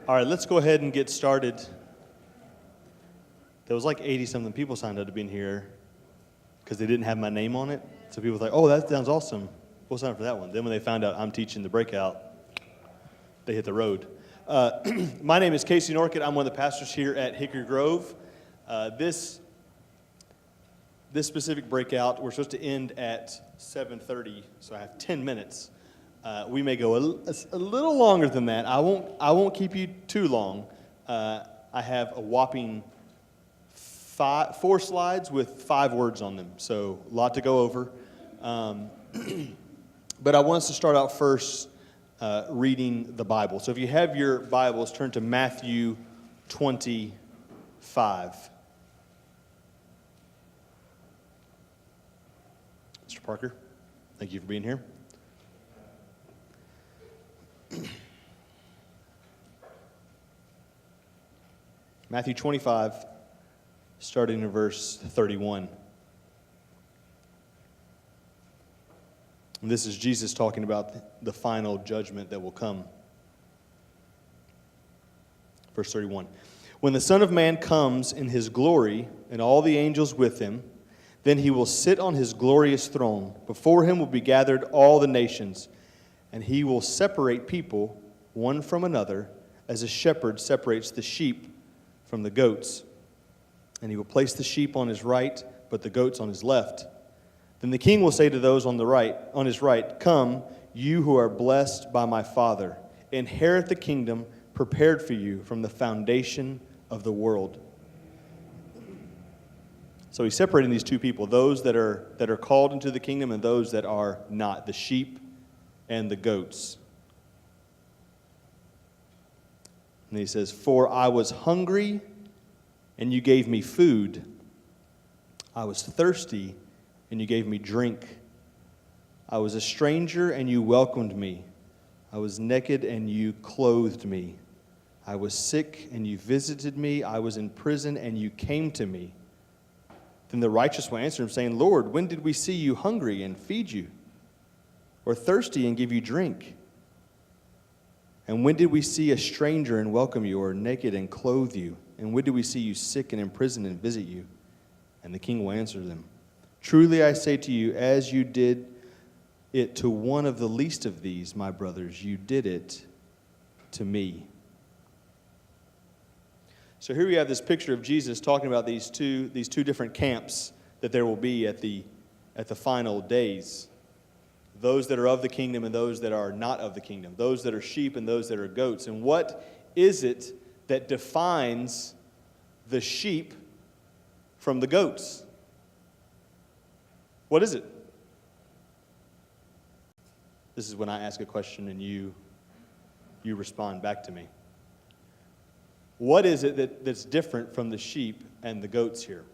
All right, let's go ahead and get started. There was like 80-something people signed up to be in here because they didn't have my name on it. So people were like, oh, that sounds awesome. We'll sign up for that one. Then when they found out I'm teaching the breakout, they hit the road. My name is Casey Norkett. I'm one of the pastors here at Hickory Grove. This specific breakout, we're supposed to end at 7:30, so I have 10 minutes. We may go a little longer than that. I won't keep you too long. I have a whopping 4 slides with 5 words on them, so a lot to go over. But I want us to start out first reading the Bible. So if you have your Bibles, turn to Matthew 25. Mr. Parker, thank you for being here. Matthew 25, starting in verse 31. And this is Jesus talking about the final judgment that will come. Verse 31. When the Son of Man comes in his glory and all the angels with him, then he will sit on his glorious throne. Before him will be gathered all the nations, and he will separate people one from another, as a shepherd separates the sheep from the goats. And he will place the sheep on his right, but the goats on his left. Then the king will say to those on his right, "Come, you who are blessed by my Father, inherit the kingdom prepared for you from the foundation of the world." So he's separating these two people, those that are called into the kingdom and those that are not, the sheep and the goats. And he says, "For I was hungry, and you gave me food. I was thirsty, and you gave me drink. I was a stranger, and you welcomed me. I was naked, and you clothed me. I was sick, and you visited me. I was in prison, and you came to me." Then the righteous will answer him, saying, "Lord, when did we see you hungry and feed you, or thirsty and give you drink? And when did we see a stranger and welcome you, or naked and clothe you? And when did we see you sick and in prison and visit you?" And the king will answer them, "Truly I say to you, as you did it to one of the least of these, my brothers, you did it to me." So here we have this picture of Jesus talking about these two different camps that there will be at the final days. Those that are of the kingdom and those that are not of the kingdom. Those that are sheep and those that are goats. And what is it that defines the sheep from the goats? What is it? This is when I ask a question and you respond back to me. What is it that's different from the sheep and the goats here?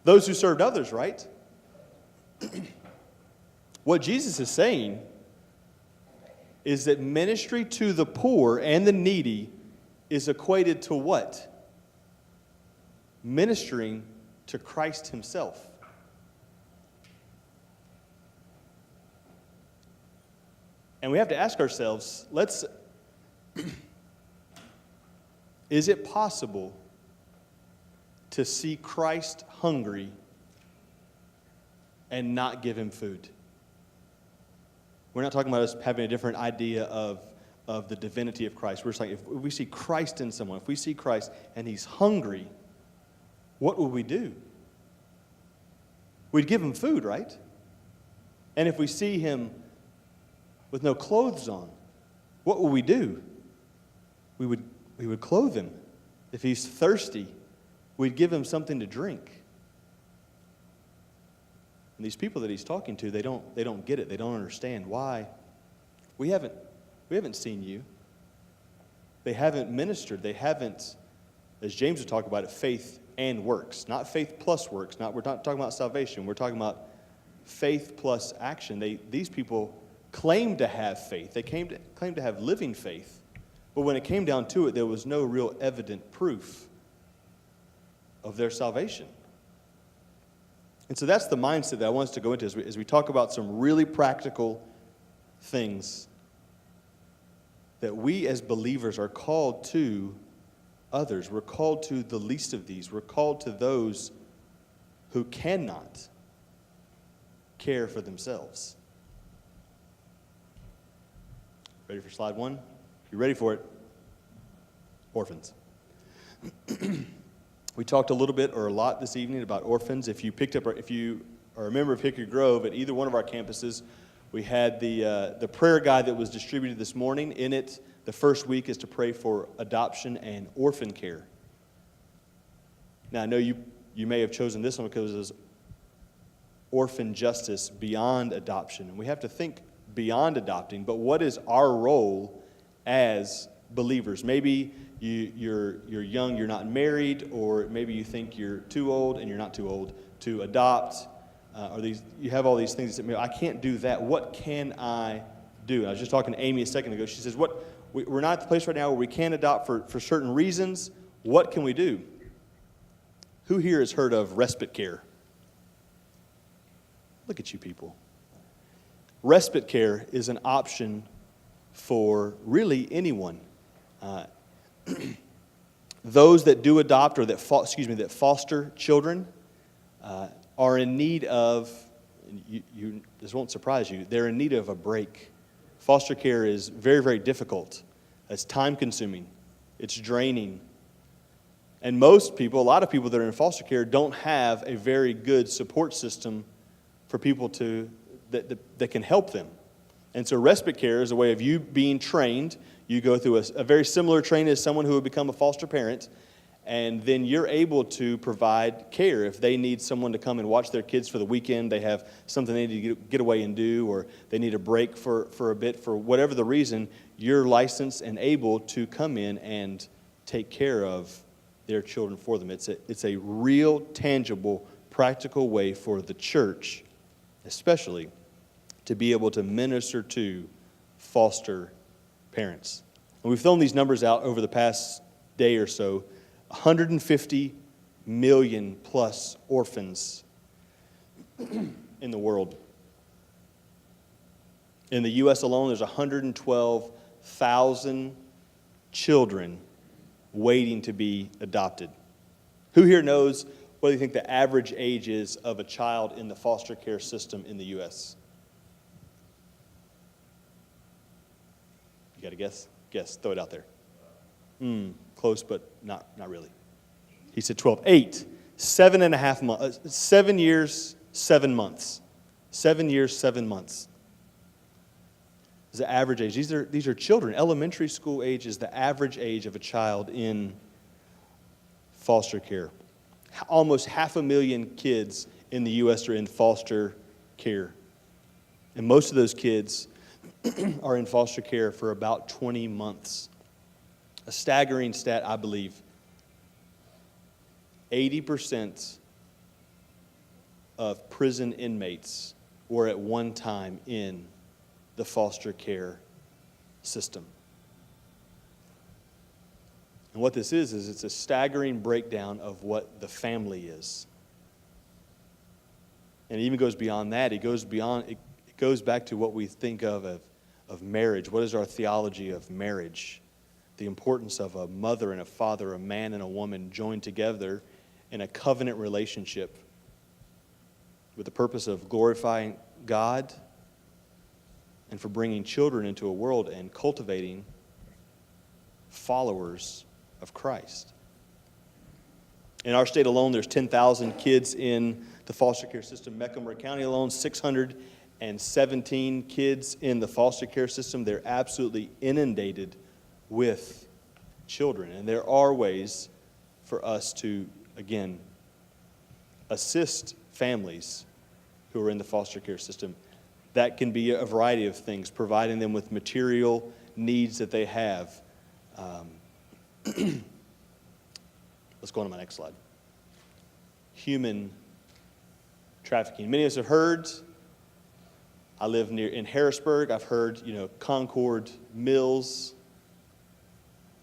Those who served others, right? What Jesus is saying is that ministry to the poor and the needy is equated to what? Ministering to Christ himself. And we have to ask ourselves, is it possible to see Christ hungry and not give him food? We're not talking about us having a different idea of the divinity of Christ. We're saying if we see Christ in someone, if we see Christ and he's hungry, what would we do? We'd give him food, right? And if we see him with no clothes on, what would we do? We would clothe him. If he's thirsty, we'd give him something to drink. And these people that he's talking to, they don't get it. They don't understand why. We haven't seen you. They haven't ministered. They haven't, as James would talk about it, faith and works. Not faith plus works. We're not talking about salvation. We're talking about faith plus action. These people claimed to have faith. They claimed to have living faith. But when it came down to it, there was no real evident proof of their salvation. And so that's the mindset that I want us to go into as we talk about some really practical things that we as believers are called to others. We're called to the least of these. We're called to those who cannot care for themselves. Ready for slide one? If you're ready for it, orphans. We talked a little bit or a lot this evening about orphans. If you are a member of Hickory Grove at either one of our campuses, we had the prayer guide that was distributed this morning. In it, the first week is to pray for adoption and orphan care. Now, I know you may have chosen this one because it was orphan justice beyond adoption. And we have to think beyond adopting, but what is our role as believers? Maybe you're young, you're not married, or maybe you think you're too old and you're not too old to adopt. You have all these things that say, I can't do that. What can I do? I was just talking to Amy a second ago. She says, we're not at the place right now where we can adopt for certain reasons. What can we do? Who here has heard of respite care? Look at you people. Respite care is an option for really anyone. Those that do adopt or that foster children are in need of, this won't surprise you, they're in need of a break. Foster care is very, very difficult. It's time-consuming. It's draining. And a lot of people that are in foster care don't have a very good support system for people that can help them. And so respite care is a way of you being trained. You go through a very similar training as someone who would become a foster parent, and then you're able to provide care. If they need someone to come and watch their kids for the weekend, they have something they need to get away and do, or they need a break for a bit, for whatever the reason, you're licensed and able to come in and take care of their children for them. It's a real, tangible, practical way for the church, especially, to be able to minister to foster parents. And we've thrown these numbers out over the past day or so. 150 million plus orphans in the world. In the U.S. alone, there's 112,000 children waiting to be adopted. Who here knows what do you think the average age is of a child in the foster care system in the U.S.? You got to guess? Guess. Throw it out there. Close, but not really. He said 12. 8. 7.5 months. 7 years, 7 months. 7 years, 7 months is the average age. These are children. Elementary school age is the average age of a child in foster care. Almost 500,000 kids in the U.S. are in foster care. And most of those kids are in foster care for about 20 months. A staggering stat, I believe. 80% of prison inmates were at one time in the foster care system. And what this is it's a staggering breakdown of what the family is. And it even goes beyond that. It goes back to what we think of marriage. What is our theology of marriage? The importance of a mother and a father, a man and a woman joined together in a covenant relationship with the purpose of glorifying God and for bringing children into a world and cultivating followers of Christ. In our state alone, there's 10,000 kids in the foster care system. Mecklenburg County alone, 617 kids in the foster care system. They're absolutely inundated with children. And there are ways for us to, again, assist families who are in the foster care system. That can be a variety of things, providing them with material needs that they have. Let's go on to my next slide. Human trafficking. Many of us have heard. I live in Harrisburg. I've heard, Concord Mills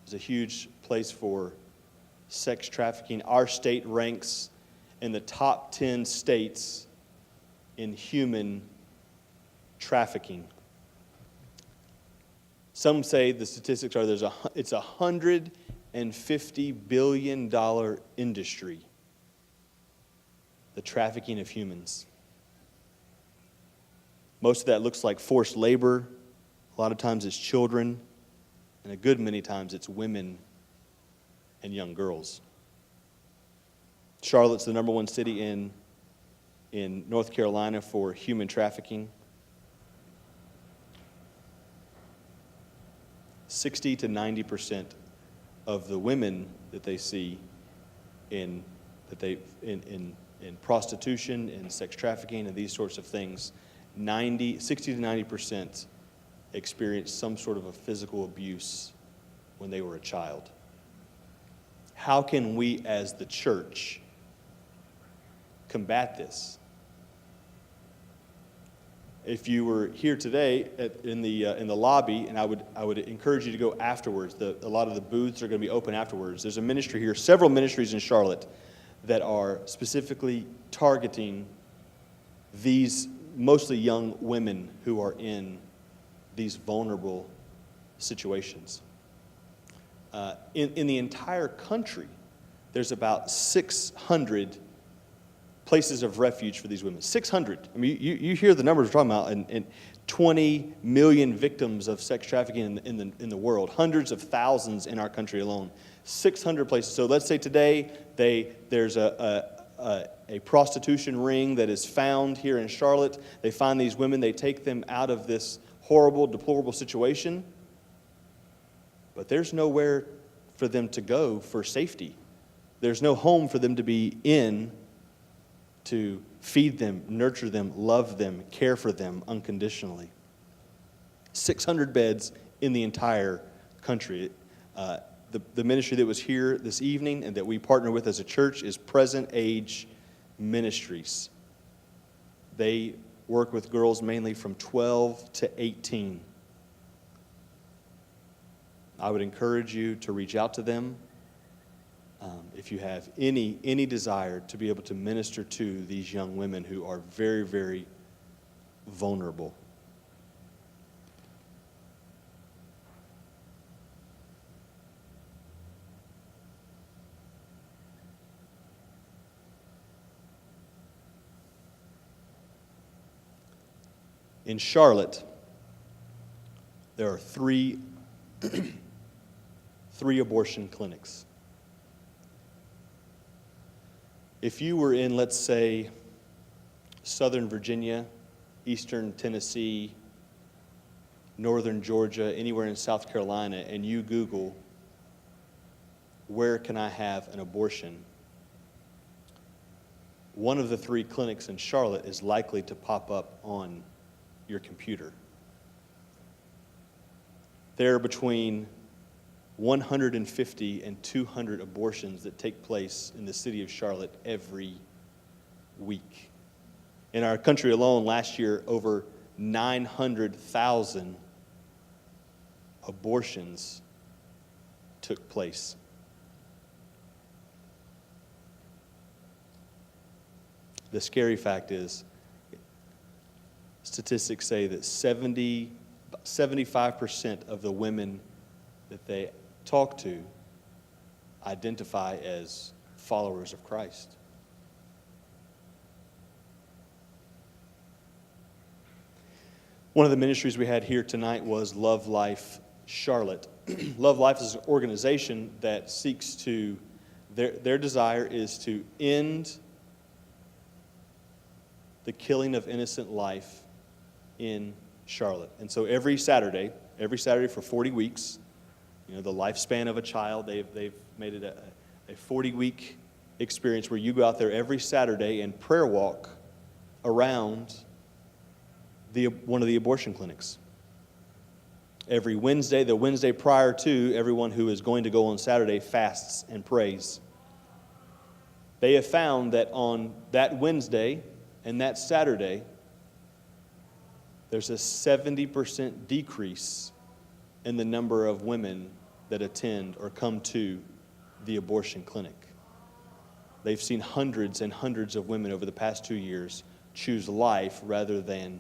is a huge place for sex trafficking. Our state ranks in the top 10 states in human trafficking. Some say the statistics are it's a $150 billion industry, the trafficking of humans. Most of that looks like forced labor. A lot of times it's children, and a good many times it's women and young girls. Charlotte's the number one city in North Carolina for human trafficking. 60 to 90% of the women that they see in prostitution and sex trafficking and these sorts of things, 60 to 90% experienced some sort of a physical abuse when they were a child. How can we as the church combat this? If you were here today in the lobby, and I would encourage you to go afterwards. A lot of the booths are going to be open afterwards. There's a ministry here, several ministries in Charlotte, that are specifically targeting these mostly young women who are in these vulnerable situations. In the entire country, there's about 600 places of refuge for these women. 600. I mean, you hear the numbers we're talking about, and 20 million victims of sex trafficking in the world, hundreds of thousands in our country alone. 600 places. So let's say today there's a prostitution ring that is found here in Charlotte. They find these women, they take them out of this horrible, deplorable situation, but there's nowhere for them to go for safety. There's no home for them to be in to feed them, nurture them, love them, care for them unconditionally. 600 beds in the entire country. The ministry that was here this evening and that we partner with as a church is Present Age Ministries. They work with girls mainly from 12 to 18. I would encourage you to reach out to them if you have any desire to be able to minister to these young women who are very, very vulnerable. In Charlotte, there are three abortion clinics. If you were in, let's say, Southern Virginia, Eastern Tennessee, Northern Georgia, anywhere in South Carolina, and you Google, where can I have an abortion? One of the three clinics in Charlotte is likely to pop up on your computer. There are between 150 and 200 abortions that take place in the city of Charlotte every week. In our country alone, last year, over 900,000 abortions took place. The scary fact is, statistics say that 75% of the women that they talk to identify as followers of Christ. One of the ministries we had here tonight was Love Life Charlotte. Love Life is an organization that seeks to, their desire is to end the killing of innocent life in Charlotte. And so every Saturday for 40 weeks, the lifespan of a child, they've made it a 40-week experience where you go out there every Saturday and prayer walk around one of the abortion clinics. Every Wednesday, the Wednesday prior to, everyone who is going to go on Saturday fasts and prays. They have found that on that Wednesday and that Saturday, there's a 70% decrease in the number of women that attend or come to the abortion clinic. They've seen hundreds and hundreds of women over the past 2 years choose life rather than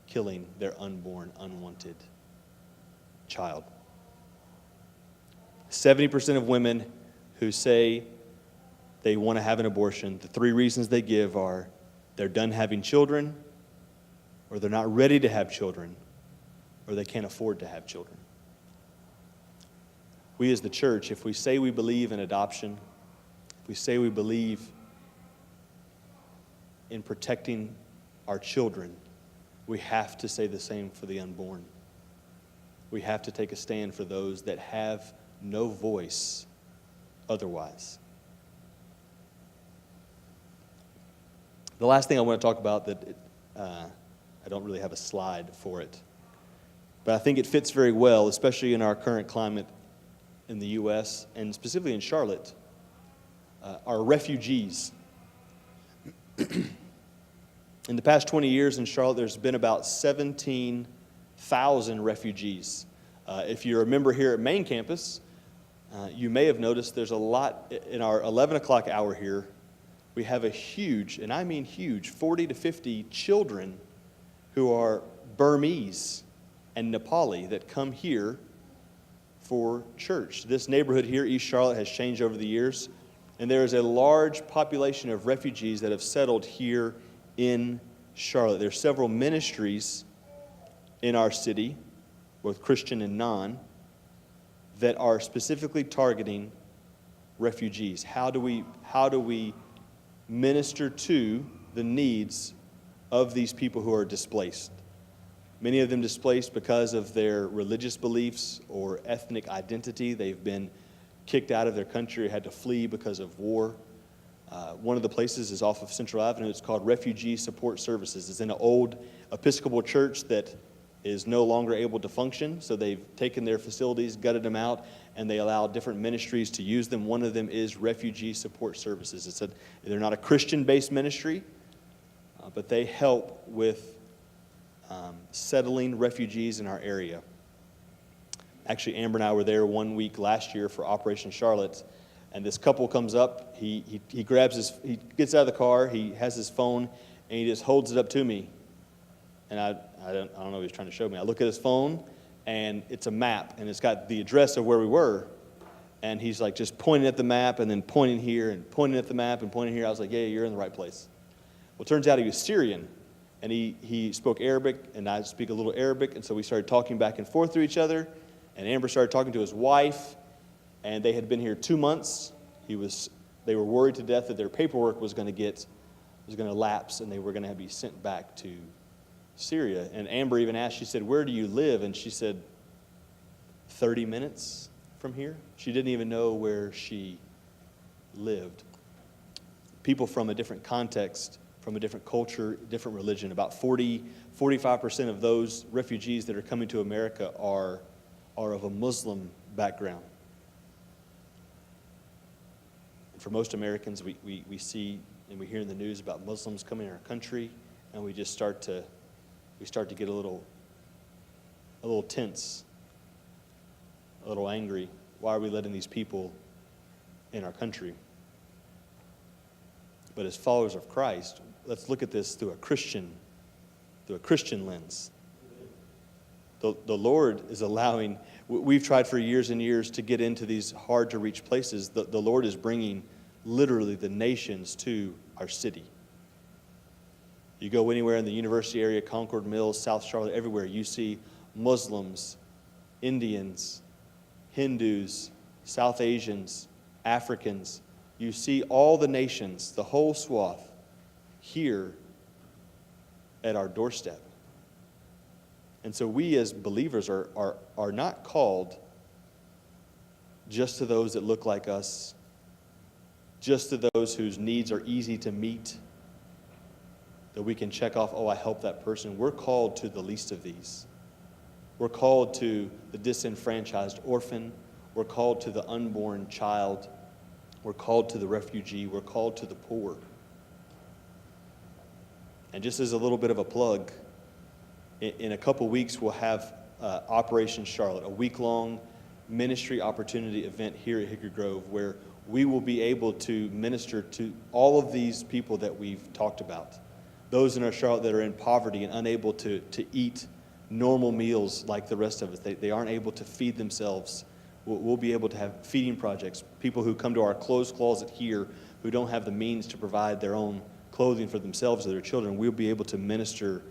killing their unborn, unwanted child. 70% of women who say they want to have an abortion, the 3 reasons they give are they're done having children, or they're not ready to have children, or they can't afford to have children. We as the church, if we say we believe in adoption, if we say we believe in protecting our children, we have to say the same for the unborn. We have to take a stand for those that have no voice otherwise. The last thing I want to talk about I don't really have a slide for it, but I think it fits very well, especially in our current climate in the U.S. and specifically in Charlotte, are refugees. In the past 20 years in Charlotte, there's been about 17,000 refugees. If you're a member here at main campus, you may have noticed there's a lot in our 11 o'clock hour here. We have a huge, and I mean huge, 40 to 50 children who are Burmese and Nepali that come here for church. This neighborhood here, East Charlotte, has changed over the years, and there is a large population of refugees that have settled here in Charlotte. There are several ministries in our city, both Christian and non, that are specifically targeting refugees. How do we minister to the needs of these people who are displaced? Many of them displaced because of their religious beliefs or ethnic identity. They've been kicked out of their country or had to flee because of war. One of the places is off of Central Avenue. It's called Refugee Support Services. It's in an old Episcopal church that is no longer able to function, so they've taken their facilities, gutted them out, and they allow different ministries to use them. One of them is Refugee Support Services. They're not a Christian-based ministry, but they help with settling refugees in our area. Actually, Amber and I were there 1 week last year for Operation Charlotte, and this couple comes up. He gets out of the car, he has his phone, and he just holds it up to me. And I don't know what he's trying to show me. I look at his phone, and it's a map, and it's got the address of where we were. And he's like just pointing at the map, and then pointing here, and pointing at the map, and pointing here. I was like, yeah, you're in the right place. Well, it turns out he was Syrian, and he spoke Arabic, and I speak a little Arabic, and so we started talking back and forth to each other. And Amber started talking to his wife, and they had been here 2 months. They were worried to death that their paperwork was going to lapse, and they were going to be sent back to Syria. And Amber even asked, she said, where do you live? And she said, 30 minutes from here. She didn't even know where she lived. People from a different context, from a different culture, different religion. About 45% of those refugees that are coming to America are of a Muslim background. And for most Americans, we see and we hear in the news about Muslims coming in our country, and we just start to get a little tense, a little angry. Why are we letting these people in our country? But as followers of Christ, let's look at this through a Christian lens. The Lord is allowing, we've tried for years and years to get into these hard to reach places. The Lord is bringing literally the nations to our city. You go anywhere in the university area, Concord Mills, South Charlotte, everywhere, you see Muslims, Indians, Hindus, South Asians, Africans. You see all the nations, the whole swath, here at our doorstep. And so we as believers are not called just to those that look like us, just to those whose needs are easy to meet, that we can check off, oh, I helped that person. We're called to the least of these. We're called to the disenfranchised orphan. We're called to the unborn child. We're called to the refugee. We're called to the poor. And just as a little bit of a plug, in a couple weeks we'll have Operation Charlotte, a week-long ministry opportunity event here at Hickory Grove where we will be able to minister to all of these people that we've talked about. Those in our Charlotte that are in poverty and unable to eat normal meals like the rest of us. They aren't able to feed themselves. We'll be able to have feeding projects. People who come to our clothes closet here who don't have the means to provide their own clothing for themselves or their children, we'll be able to minister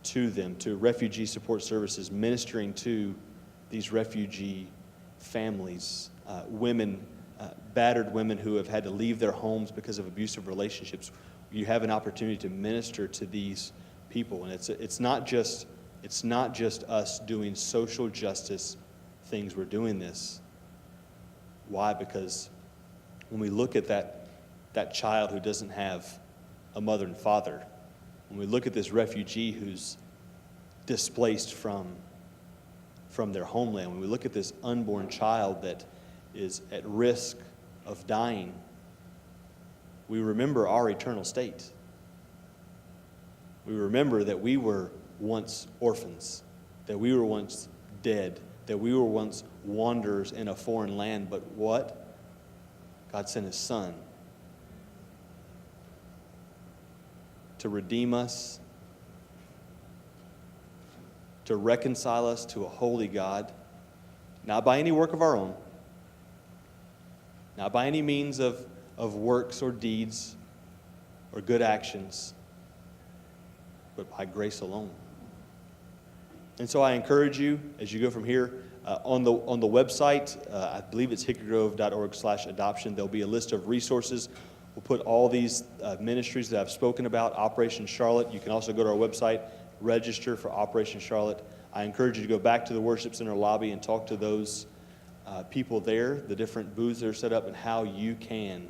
to them, to refugee support services, ministering to these refugee families, women, battered women who have had to leave their homes because of abusive relationships. You have an opportunity to minister to these people, and it's not just us doing social justice things. We're doing this. Why? Because when we look at that child who doesn't have a mother and father, when we look at this refugee who's displaced from their homeland, when we look at this unborn child that is at risk of dying, we remember our eternal state. We remember that we were once orphans, that we were once dead, that we were once wanderers in a foreign land, but what? God sent His Son to redeem us, to reconcile us to a holy God, not by any work of our own, not by any means of works or deeds or good actions, but by grace alone. And so I encourage you, as you go from here, on the website, I believe it's hickorygrove.org/adoption, there'll be a list of resources. We'll put all these ministries that I've spoken about, Operation Charlotte. You can also go to our website, register for Operation Charlotte. I encourage you to go back to the worship center lobby and talk to those people there, the different booths that are set up, and how you can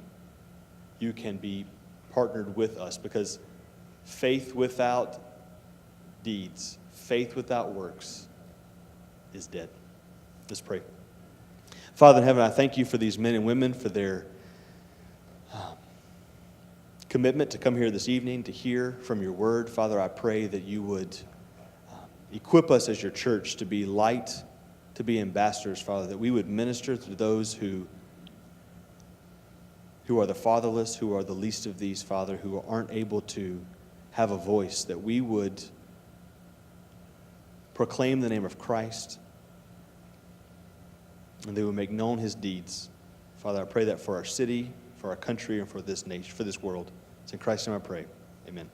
be partnered with us, because faith without deeds, faith without works is dead. Let's pray. Father in heaven, I thank you for these men and women, for their commitment to come here this evening to hear from your word. Father, I pray that you would equip us as your church to be light, to be ambassadors, Father, that we would minister to those who are the fatherless, who are the least of these, Father, who aren't able to have a voice, that we would proclaim the name of Christ, and they would make known his deeds. Father, I pray that for our city, for our country, and for this nation, for this world. It's in Christ's name I pray. Amen.